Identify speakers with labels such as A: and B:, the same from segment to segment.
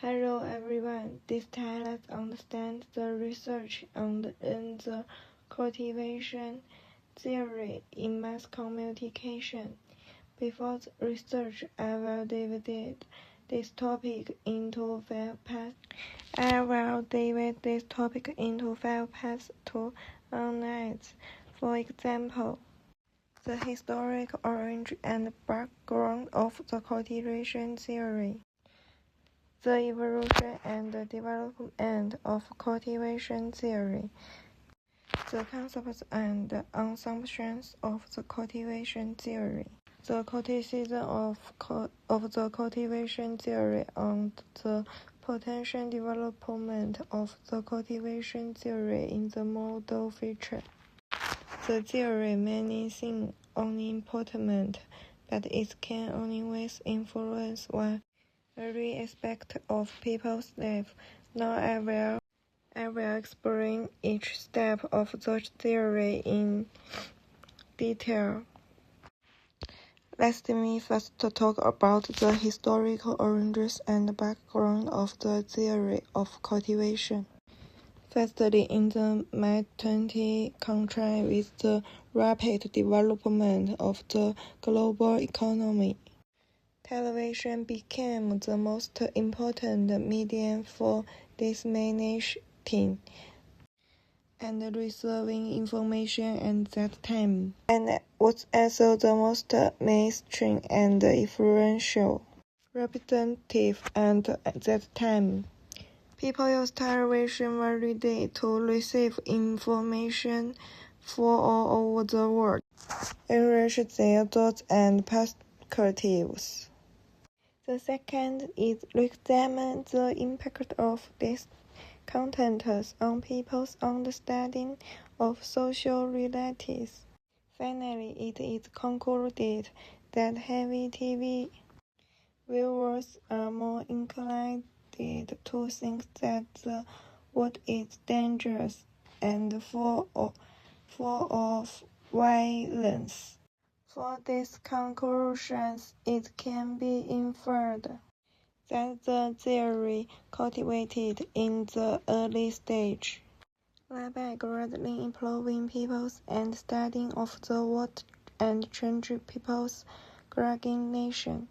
A: Hello everyone, this time let's understand the research on the cultivation theory in mass communication. Before the research, I will divide this topic into five parts. To analyze. For example, the historical origin and background of the cultivation theory. The evolution and development of cultivation theory. The concepts and assumptions of the cultivation theory. The criticism of the cultivation theory and the potential development of the cultivation theory in the model feature. The theory many seem only important, but it can only with influence one every aspect of people's life. Now I will explain each step of the theory in detail. Let me first talk about the historical origins and background of the theory of cultivation. Firstly, in the mid-20th century, with the rapid development of the global economy, television became the most important medium for disseminating and receiving information at that time, and was also the most mainstream and influential representative at that time. People used television every day to receive information from all over the world, enrich their thoughts and perspectives. The second is examine the impact of these contents on people's understanding of social realities. Finally, it is concluded that heavy TV viewers are more inclined to think that the world is dangerous and full of violence. For these conclusions, it can be inferred that the theory cultivated in the early stage, thereby greatly improving people's understanding of the world and changing people's cognition.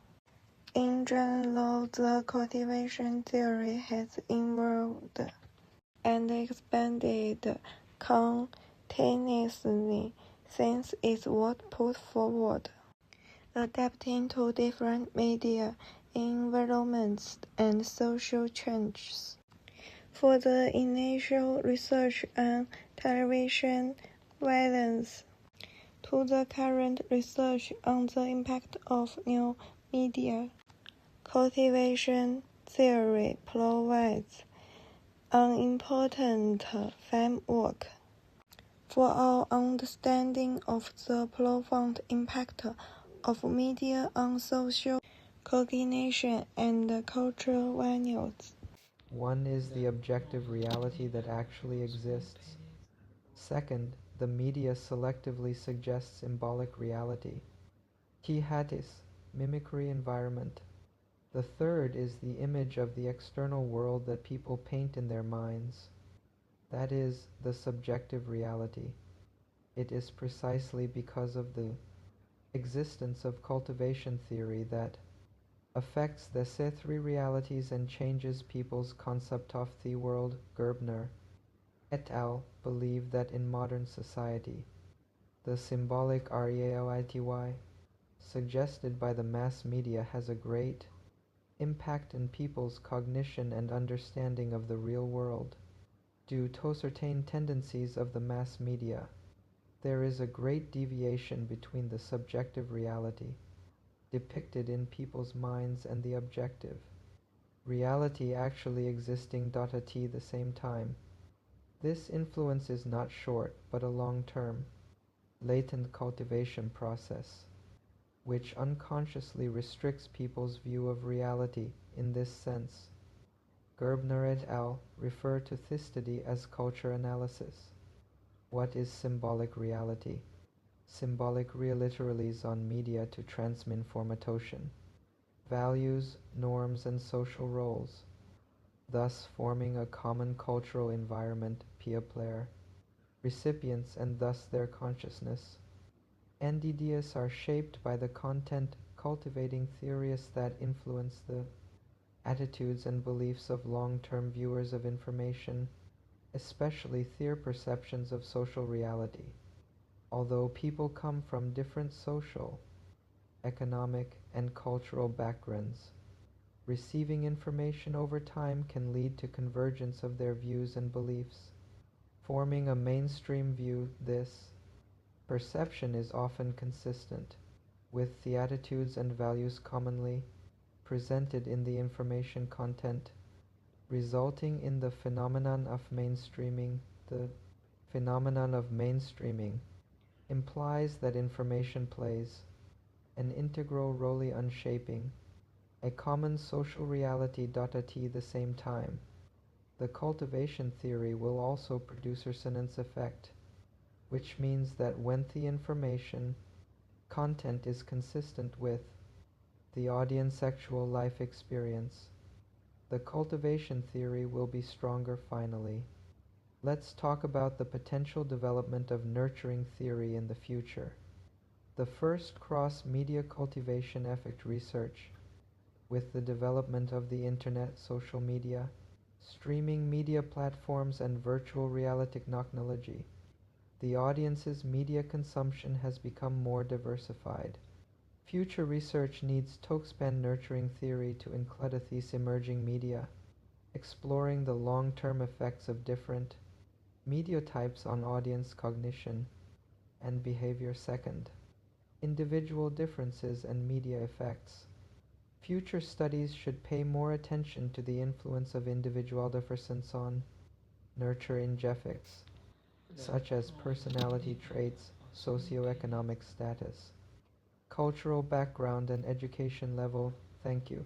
A: In general, the cultivation theory has evolved and expanded continuously since it was put forward, adapting to different media, environments, and social changes. For the initial research on television violence to the current research on the impact of new media, cultivation theory provides an important framework for our understanding of the profound impact of media on social cognition and cultural values.
B: One is the objective reality that actually exists. Second, the media selectively suggests symbolic reality. Jihadis, mimicry environment. The third is the image of the external world that people paint in their minds. That is the subjective reality. It is precisely because of the existence of cultivation theory that affects the three realities and changes people's concept of the world. Gerbner et al. Believe that in modern society, the symbolic reality suggested by the mass media has a great impact in people's cognition and understanding of the real world. Due to certain tendencies of the mass media, there is a great deviation between the subjective reality depicted in people's minds and the objective reality actually existing at the same time. This influence is not short, but a long-term, latent cultivation process, which unconsciously restricts people's view of reality in this sense. Gerbner et al. Refer to this study as culture analysis. What is symbolic reality? Symbolic literally is on media to transmit information, values, norms, and social roles. thus forming a common cultural environment, player, recipients, and thus their consciousness. NDDs are shaped by the content cultivating theories that influence the attitudes and beliefs of long-term viewers of information, especially their perceptions of social reality. Although people come from different social, economic, and cultural backgrounds, receiving information over time can lead to convergence of their views and beliefs. Forming a mainstream view, this perception is often consistent with the attitudes and values commonly presented in the information content, resulting in the phenomenon of mainstreaming. The phenomenon of mainstreaming implies that information plays an integral role in shaping a common social reality. At the same time, the cultivation theory will also produce resonance effect, which means that when the information content is consistent with the audience actual life experience, the cultivation theory will be stronger. Finally, let's talk about the potential development of nurturing theory in the future. The first cross-media cultivation effect research with the development of the internet, social media, streaming media platforms, and virtual reality technology, the audience's media consumption has become more diversified. Future research needs to expand nurturing theory to include these emerging media, exploring the long-term effects of different media types on audience cognition and behavior. Second, individual differences and media effects. Future studies should pay more attention to the influence of individual differences on nurturing effects, such as personality traits, socioeconomic status, cultural background, and education level. Thank you.